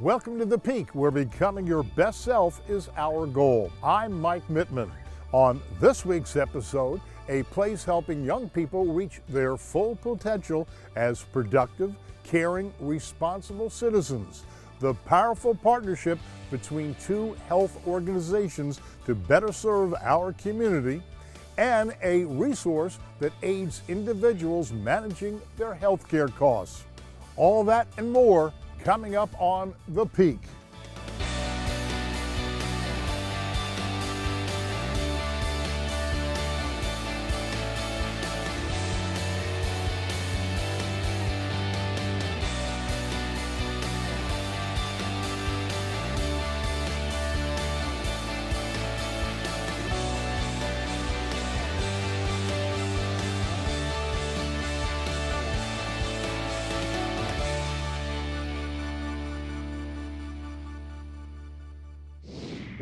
Welcome to The Peak, where becoming your best self is our goal. I'm Mike Mittman. On this week's episode, a place helping young people reach their full potential as productive, caring, responsible citizens. The powerful partnership between two health organizations to better serve our community, and a resource that aids individuals managing their health care costs. All that and more coming up on The Peak.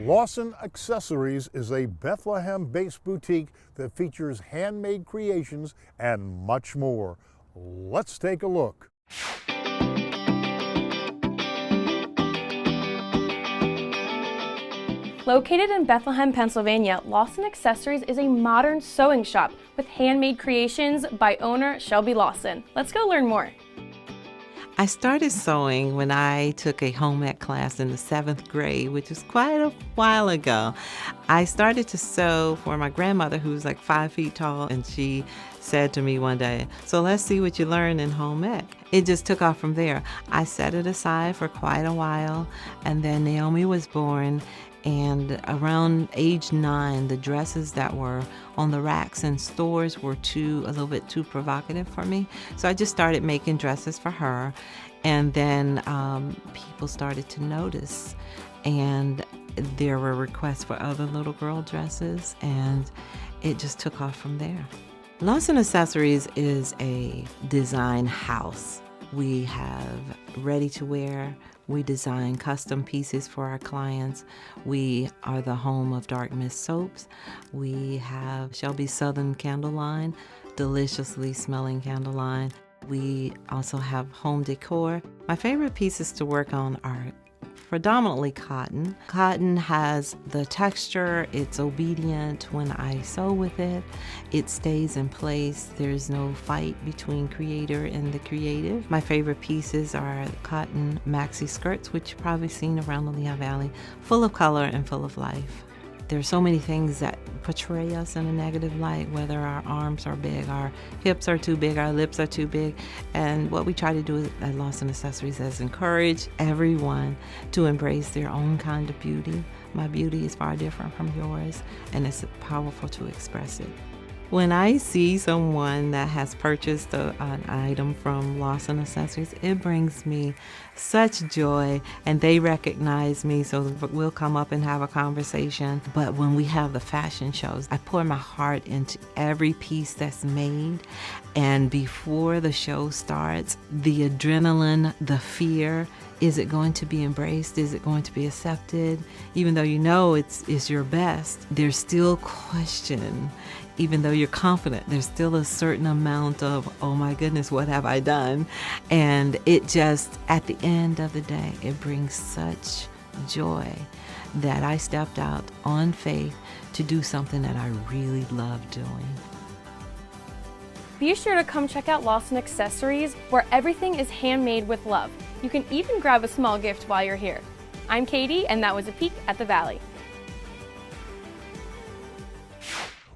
Lawson Accessories is a Bethlehem-based boutique that features handmade creations and much more. Let's take a look. Located in Bethlehem, Pennsylvania, Lawson Accessories is a modern sewing shop with handmade creations by owner Shelby Lawson. Let's go learn more. I started sewing when I took a home ec class in the 7th grade, which was quite a while ago. I started to sew for my grandmother, who's like 5 feet tall, and she said to me one day, "So let's see what you learn in home ec." It just took off from there. I set it aside for quite a while, and then Naomi was born. And around age 9, the dresses that were on the racks in stores were a little bit too provocative for me. So I just started making dresses for her. And then people started to notice. And there were requests for other little girl dresses. And it just took off from there. Lawson Accessories is a design house. We have ready-to-wear. We design custom pieces for our clients. We are the home of Dark Mist soaps. We have Shelby Southern candle line, deliciously smelling candle line. We also have home decor. My favorite pieces to work on are predominantly cotton. Cotton has the texture, it's obedient when I sew with it. It stays in place. There's no fight between creator and the creative. My favorite pieces are cotton maxi skirts, which you've probably seen around the Lehigh Valley, full of color and full of life. There's so many things that portray us in a negative light, whether our arms are big, our hips are too big, our lips are too big. And what we try to do at Lawson Accessories is encourage everyone to embrace their own kind of beauty. My beauty is far different from yours, and it's powerful to express it. When I see someone that has purchased an item from Lawson Accessories, it brings me such joy, and they recognize me, so we'll come up and have a conversation. But when we have the fashion shows, I pour my heart into every piece that's made, and before the show starts, the adrenaline, the fear, is it going to be embraced? Is it going to be accepted? Even though you know it's your best, there's still question. Even though you're confident, there's still a certain amount of, oh my goodness, what have I done? And it just, at the end of the day, it brings such joy that I stepped out on faith to do something that I really love doing. Be sure to come check out Lawson Accessories, where everything is handmade with love. You can even grab a small gift while you're here. I'm Katie, and that was a peek at the Valley.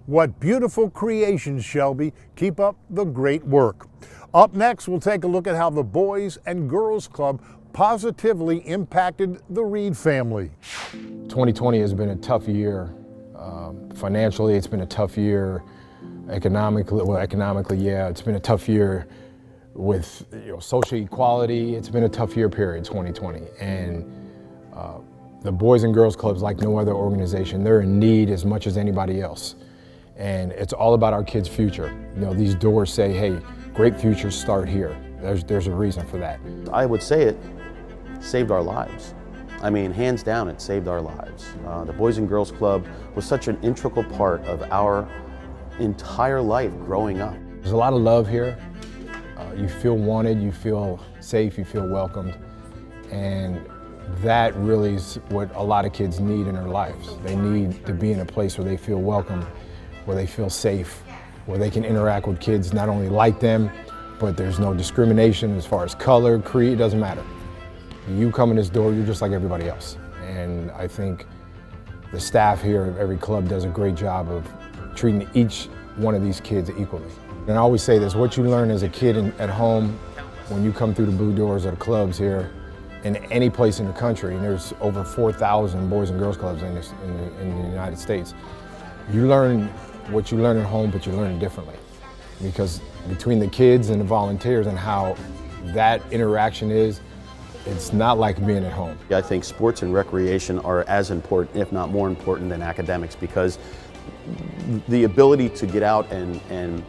What beautiful creations, Shelby. Keep up the great work. Up next, we'll take a look at how the Boys and Girls Club positively impacted the Reed family. 2020 has been a tough year. Financially, it's been a tough year. Economically, yeah, it's been a tough year with social equality. It's been a tough year period, 2020. And the Boys and Girls Clubs, like no other organization, they're in need as much as anybody else. And it's all about our kids' future. These doors say, hey, great futures start here. There's a reason for that. I would say it saved our lives. I mean, hands down, it saved our lives. The Boys and Girls Club was such an integral part of our entire life growing up. There's a lot of love here. You feel wanted, you feel safe, you feel welcomed. And that really is what a lot of kids need in their lives. They need to be in a place where they feel welcome, where they feel safe, where they can interact with kids not only like them, but there's no discrimination as far as color, creed, it doesn't matter. You come in this door, you're just like everybody else. And I think the staff here at every club does a great job of treating each one of these kids equally. And I always say this, what you learn as a kid at home, when you come through the blue doors of the clubs here, in any place in the country, and there's over 4,000 Boys and Girls Clubs in the United States, you learn what you learn at home, but you learn it differently. Because between the kids and the volunteers and how that interaction is, it's not like being at home. I think sports and recreation are as important, if not more important, than academics, because the ability to get out and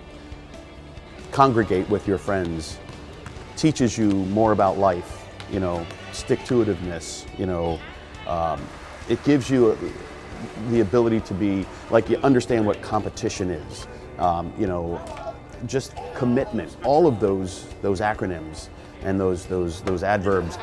congregate with your friends teaches you more about life, you know, stick-to-itiveness, you know, it gives you the ability to be, like, you understand what competition is, you know, just commitment, all of those acronyms and those adverbs,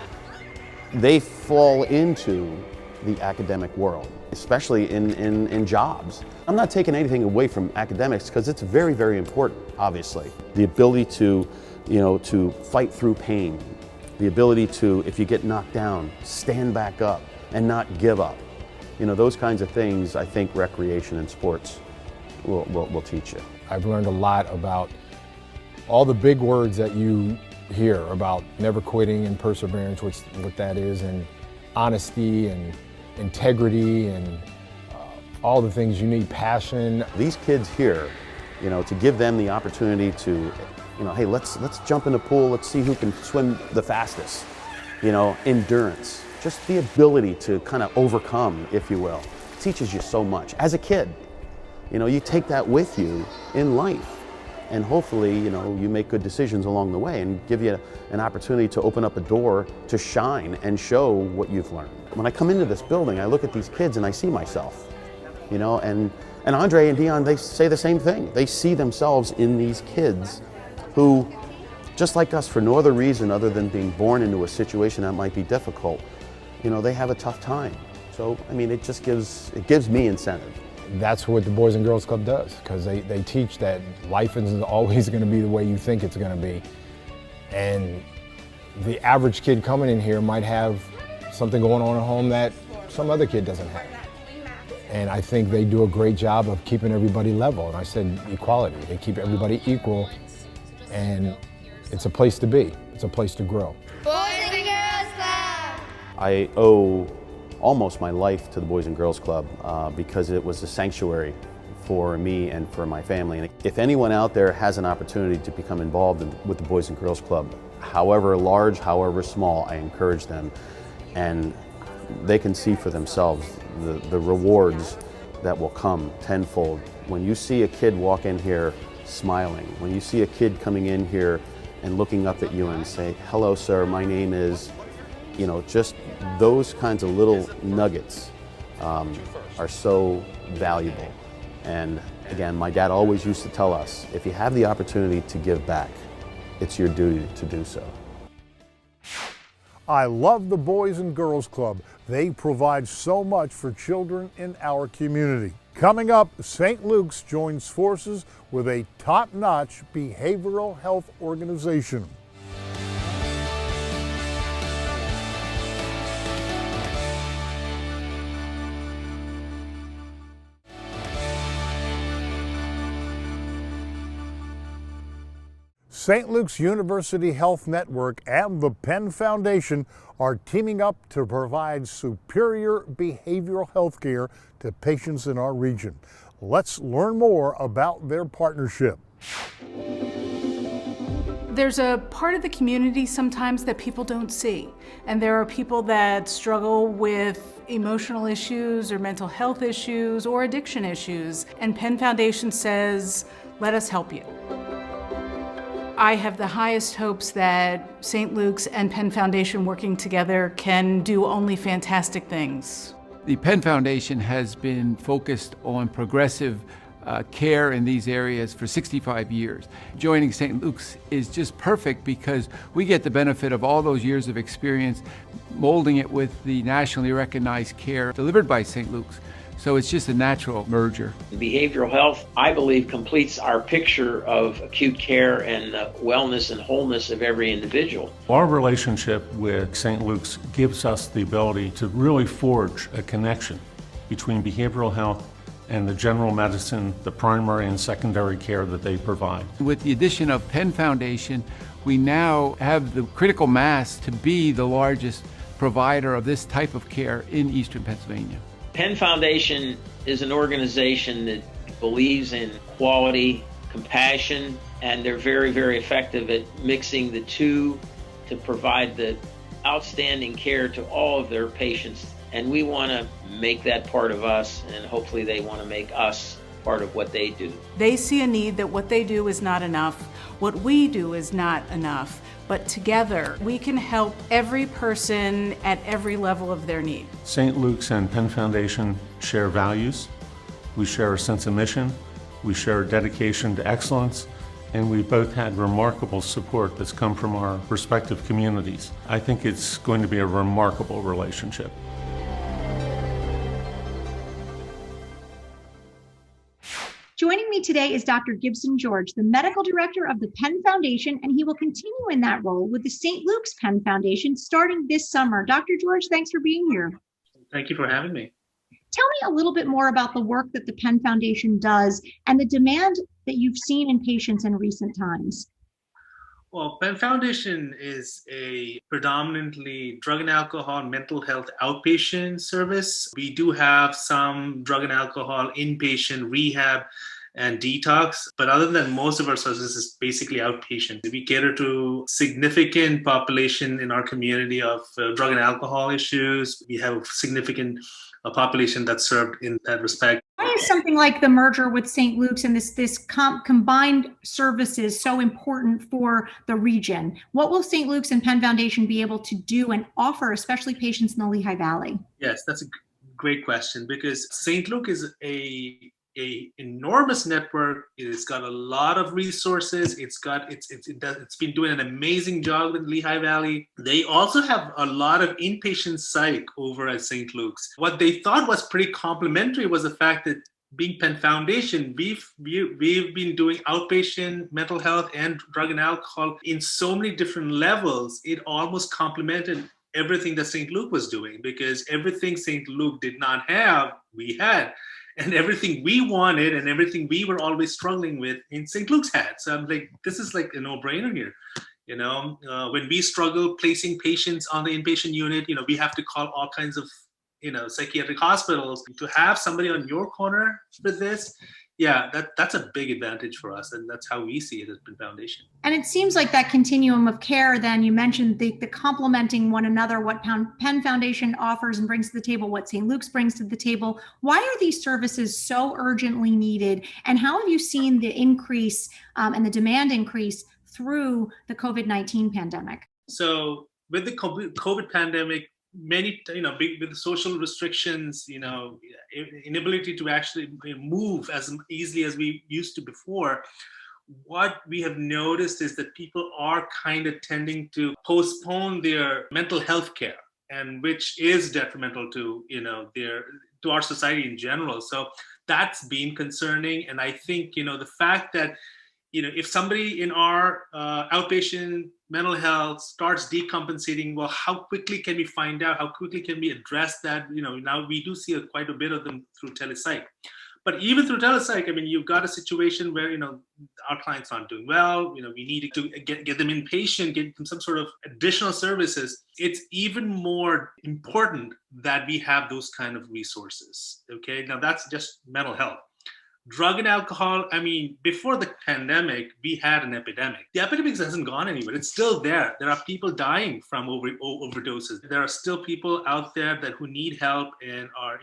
they fall into the academic world, especially in jobs. I'm not taking anything away from academics because it's very, very important, obviously. The ability to, you know, to fight through pain, the ability to, if you get knocked down, stand back up and not give up. You know, those kinds of things, I think recreation and sports will teach you. I've learned a lot about all the big words that you hear about never quitting and perseverance, what that is, and honesty and integrity and all the things you need, passion. These kids here, you know, to give them the opportunity to, you know, hey, let's jump in the pool, let's see who can swim the fastest. You know, endurance, just the ability to kind of overcome, if you will, teaches you so much. As a kid, you know, you take that with you in life. And hopefully, you know, you make good decisions along the way and give you an opportunity to open up a door to shine and show what you've learned. When I come into this building, I look at these kids and I see myself, you know, and Andre and Dion, they say the same thing. They see themselves in these kids who, just like us, for no other reason other than being born into a situation that might be difficult, you know, they have a tough time. So, I mean, it gives me incentive. That's what the Boys and Girls Club does, because they teach that life isn't always going to be the way you think it's going to be. And the average kid coming in here might have something going on at home that some other kid doesn't have. And I think they do a great job of keeping everybody level. And I said equality. They keep everybody equal, and it's a place to be. It's a place to grow. Boys and Girls Club! I owe almost my life to the Boys and Girls Club because it was a sanctuary for me and for my family. And if anyone out there has an opportunity to become involved with the Boys and Girls Club, however large, however small, I encourage them. And they can see for themselves the rewards that will come tenfold. When you see a kid walk in here smiling, when you see a kid coming in here and looking up at you and say, "Hello, sir, my name is," you know, just those kinds of little nuggets are so valuable. And again, my dad always used to tell us, if you have the opportunity to give back, it's your duty to do so. I love the Boys and Girls Club. They provide so much for children in our community. Coming up, St. Luke's joins forces with a top-notch behavioral health organization. St. Luke's University Health Network and the Penn Foundation are teaming up to provide superior behavioral health care to patients in our region. Let's learn more about their partnership. There's a part of the community sometimes that people don't see, and there are people that struggle with emotional issues or mental health issues or addiction issues, and Penn Foundation says, let us help you. I have the highest hopes that St. Luke's and Penn Foundation working together can do only fantastic things. The Penn Foundation has been focused on progressive care in these areas for 65 years. Joining St. Luke's is just perfect because we get the benefit of all those years of experience molding it with the nationally recognized care delivered by St. Luke's. So it's just a natural merger. Behavioral health, I believe, completes our picture of acute care and the wellness and wholeness of every individual. Our relationship with St. Luke's gives us the ability to really forge a connection between behavioral health and the general medicine, the primary and secondary care that they provide. With the addition of Penn Foundation, we now have the critical mass to be the largest provider of this type of care in Eastern Pennsylvania. Penn Foundation is an organization that believes in quality, compassion, and they're very, very effective at mixing the two to provide the outstanding care to all of their patients. And we want to make that part of us, and hopefully they want to make us part of what they do. They see a need that what they do is not enough, what we do is not enough, but together we can help every person at every level of their need. St. Luke's and Penn Foundation share values, we share a sense of mission, we share a dedication to excellence, and we both had remarkable support that's come from our respective communities. I think it's going to be a remarkable relationship. Joining me today is Dr. Gibson George, the medical director of the Penn Foundation, and he will continue in that role with the St. Luke's Penn Foundation starting this summer. Dr. George, thanks for being here. Thank you for having me. Tell me a little bit more about the work that the Penn Foundation does and the demand that you've seen in patients in recent times. Well, Penn Foundation is a predominantly drug and alcohol mental health outpatient service. We do have some drug and alcohol inpatient rehab and detox, but other than most of our services is basically outpatient. We cater to significant population in our community of drug and alcohol issues. We have a significant population that's served in that respect. Why is something like the merger with St. Luke's and this combined services so important for the region? What will St. Luke's and Penn Foundation be able to do and offer, especially patients in the Lehigh Valley? Yes, that's a great question, because St. Luke is a enormous network. It's got a lot of resources. It's been doing an amazing job in Lehigh Valley. They also have a lot of inpatient psych over at St. Luke's. What they thought was pretty complementary was the fact that being Penn Foundation, we've been doing outpatient mental health and drug and alcohol in so many different levels. It almost complemented everything that St. Luke was doing, because everything St. Luke did not have, we had. And everything we wanted and everything we were always struggling with in St. Luke's had. So I'm like, this is like a no-brainer here. You know, when we struggle placing patients on the inpatient unit, you know, we have to call all kinds of, you know, psychiatric hospitals. To have somebody on your corner for this, yeah, that's a big advantage for us. And that's how we see it as Penn Foundation. And it seems like that continuum of care, then you mentioned the complementing one another, what Penn Foundation offers and brings to the table, what St. Luke's brings to the table. Why are these services so urgently needed? And how have you seen the increase and the demand increase through the COVID-19 pandemic? So with the COVID pandemic, many, you know, with the social restrictions, you know, inability to actually move as easily as we used to before, what we have noticed is that people are kind of tending to postpone their mental health care, and which is detrimental to, you know, to our society in general. So that's been concerning. And I think, you know, the fact that, you know, if somebody in our outpatient mental health starts decompensating, well, how quickly can we find out? How quickly can we address that? You know, now we do see quite a bit of them through telepsych. But even through telepsych, I mean, you've got a situation where, you know, our clients aren't doing well. You know, we need to get them inpatient, get them some sort of additional services. It's even more important that we have those kind of resources. Okay, now that's just mental health. Drug and alcohol, I mean, before the pandemic, we had an epidemic. The epidemic hasn't gone anywhere. It's still there. There are people dying from overdoses. There are still people out there who need help and are,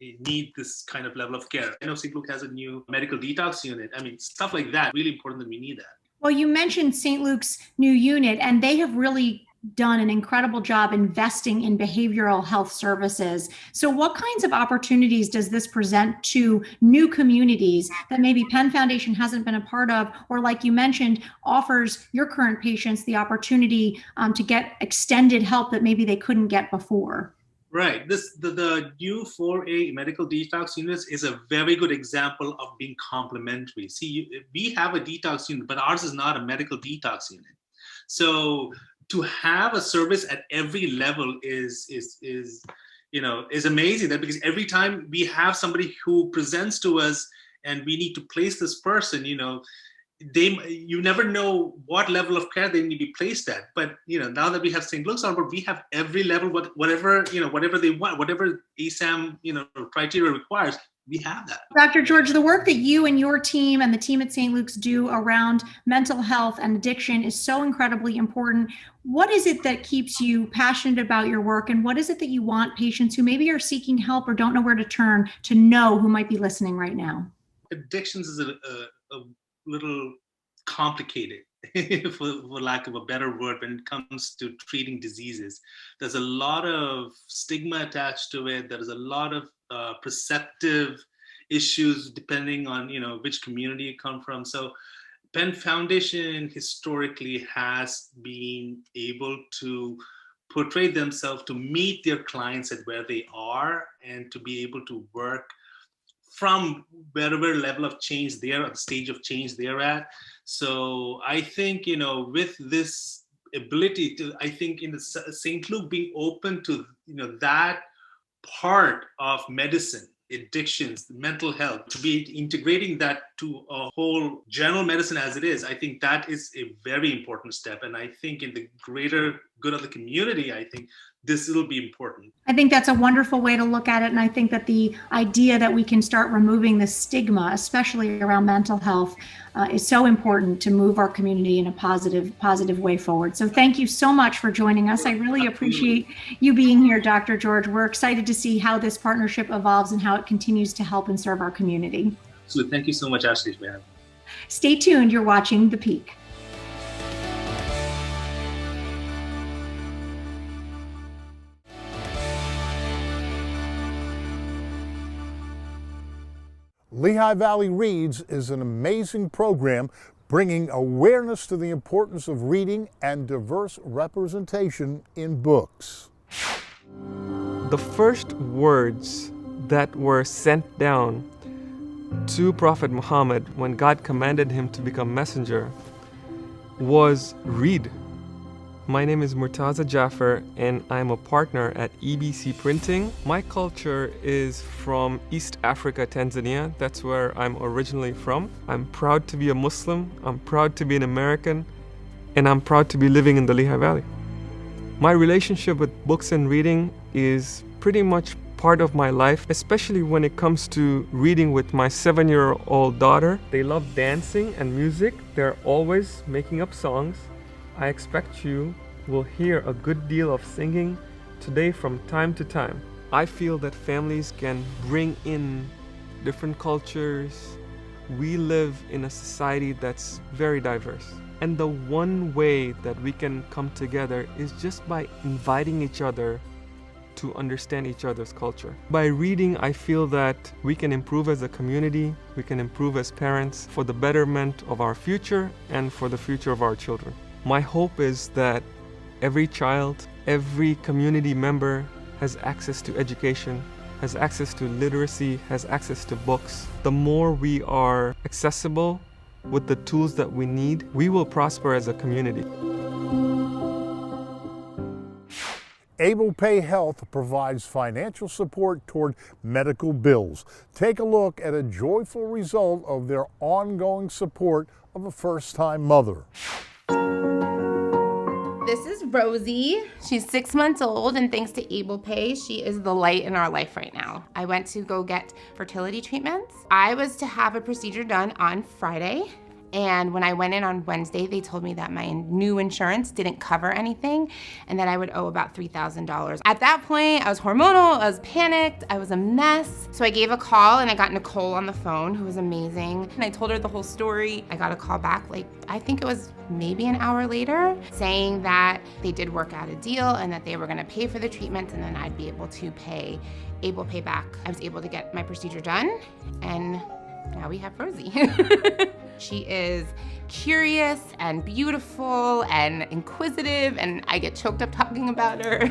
need this kind of level of care. I know St. Luke has a new medical detox unit. I mean, stuff like that, really important that we need that. Well, you mentioned St. Luke's new unit, and they have really done an incredible job investing in behavioral health services. So what kinds of opportunities does this present to new communities that maybe Penn Foundation hasn't been a part of, or like you mentioned, offers your current patients the opportunity to get extended help that maybe they couldn't get before? Right. The new 4A medical detox units is a very good example of being complementary. See, we have a detox unit, but ours is not a medical detox unit. So to have a service at every level is amazing. That because every time we have somebody who presents to us and we need to place this person, you never know what level of care they need to be placed at. But now that we have St. Luke's on board, we have every level, whatever they want, whatever ASAM criteria requires, we have that. Dr. George, the work that you and your team and the team at St. Luke's do around mental health and addiction is so incredibly important. What is it that keeps you passionate about your work, and what is it that you want patients who maybe are seeking help or don't know where to turn to know, who might be listening right now? Addictions is a little complicated, for lack of a better word, when it comes to treating diseases. There's a lot of stigma attached to it. There's a lot of perceptive issues depending on which community you come from. So Penn Foundation historically has been able to portray themselves to meet their clients at where they are and to be able to work from wherever level of change they're at, the stage of change they're at. So I think, with this ability to, I think in the St. Luke being open to, that part of medicine, addictions, mental health, to be integrating that to a whole general medicine as it is, I think that is a very important step. And I think in the greater good of the community, I think this will be important. I think that's a wonderful way to look at it. And I think that the idea that we can start removing the stigma, especially around mental health, is so important to move our community in a positive way forward. So thank you so much for joining us. I really appreciate you being here, Dr. George. We're excited to see how this partnership evolves and how it continues to help and serve our community. So thank you so much, Ashley, for having me. Stay tuned. You're watching The Peak. Lehigh Valley Reads is an amazing program bringing awareness to the importance of reading and diverse representation in books. The first words that were sent down to Prophet Muhammad when God commanded him to become messenger was read. My name is Murtaza Jaffer and I'm a partner at EBC Printing. My culture is from East Africa, Tanzania. That's where I'm originally from. I'm proud to be a Muslim, I'm proud to be an American, and I'm proud to be living in the Lehigh Valley. My relationship with books and reading is pretty much part of my life, especially when it comes to reading with my 7-year-old daughter. They love dancing and music. They're always making up songs. I expect you will hear a good deal of singing today from time to time. I feel that families can bring in different cultures. We live in a society that's very diverse. And the one way that we can come together is just by inviting each other to understand each other's culture. By reading, I feel that we can improve as a community, we can improve as parents for the betterment of our future and for the future of our children. My hope is that every child, every community member has access to education, has access to literacy, has access to books. The more we are accessible with the tools that we need, we will prosper as a community. AblePay Health provides financial support toward medical bills. Take a look at a joyful result of their ongoing support of a first-time mother. This is Rosie. She's 6 months old, and thanks to AblePay, she is the light in our life right now. I went to go get fertility treatments. I was to have a procedure done on Friday, And when I went in on Wednesday, they told me that my new insurance didn't cover anything and that I would owe about $3,000. At that point, I was hormonal, I was panicked, I was a mess. So I gave a call and I got Nicole on the phone, who was amazing. And I told her the whole story. I got a call back, I think it was maybe an hour later, saying that they did work out a deal and that they were gonna pay for the treatment and then I'd be able to pay AblePay back. I was able to get my procedure done, and now we have Rosie. She is curious and beautiful and inquisitive, and I get choked up talking about her.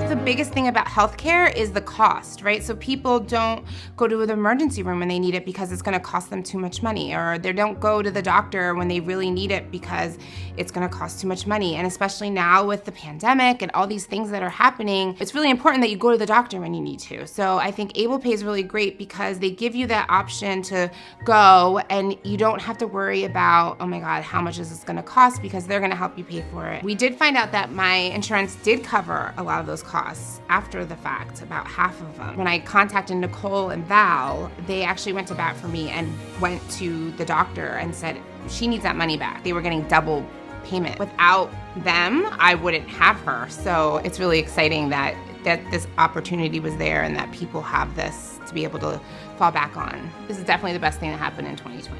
The biggest thing about healthcare is the cost, right? So people don't go to the emergency room when they need it because it's gonna cost them too much money, or they don't go to the doctor when they really need it because it's gonna cost too much money. And especially now with the pandemic and all these things that are happening, it's really important that you go to the doctor when you need to. So I think AblePay is really great because they give you that option to go and you don't have to worry about, oh my God, how much is this gonna cost, because they're gonna help you pay for it. We did find out that my insurance did cover a lot of those costs after the fact, about half of them. When I contacted Nicole and Val, they actually went to bat for me and went to the doctor and said, she needs that money back. They were getting double payment. Without them, I wouldn't have her. So it's really exciting that this opportunity was there and that people have this to be able to fall back on. This is definitely the best thing that happened in 2020.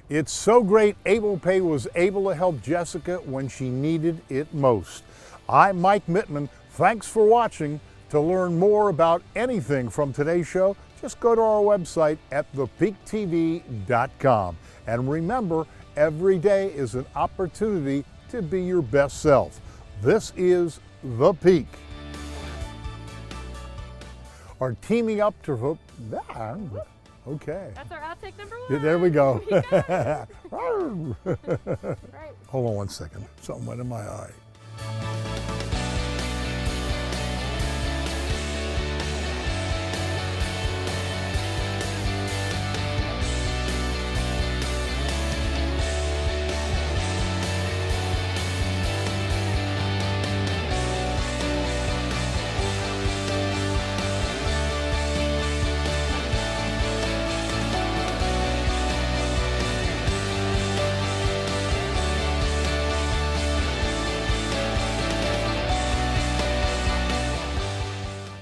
It's so great AblePay was able to help Jessica when she needed it most. I'm Mike Mittman. Thanks for watching. To learn more about anything from today's show, just go to our website at thepeaktv.com. And remember, every day is an opportunity to be your best self. This is The Peak. Are teaming up to... Okay. That's our outtake number 1. Yeah, there we go. Right. Hold on one second. Something went in my eye.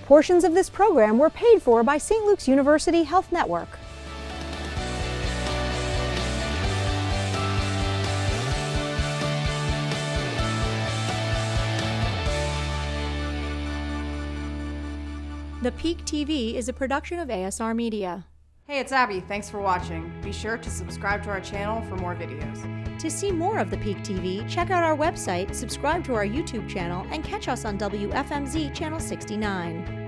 Portions of this program were paid for by St. Luke's University Health Network. The Peak TV is a production of ASR Media. Hey, it's Abby. Thanks for watching. Be sure to subscribe to our channel for more videos. To see more of the Peak TV, check out our website, subscribe to our YouTube channel, and catch us on WFMZ Channel 69.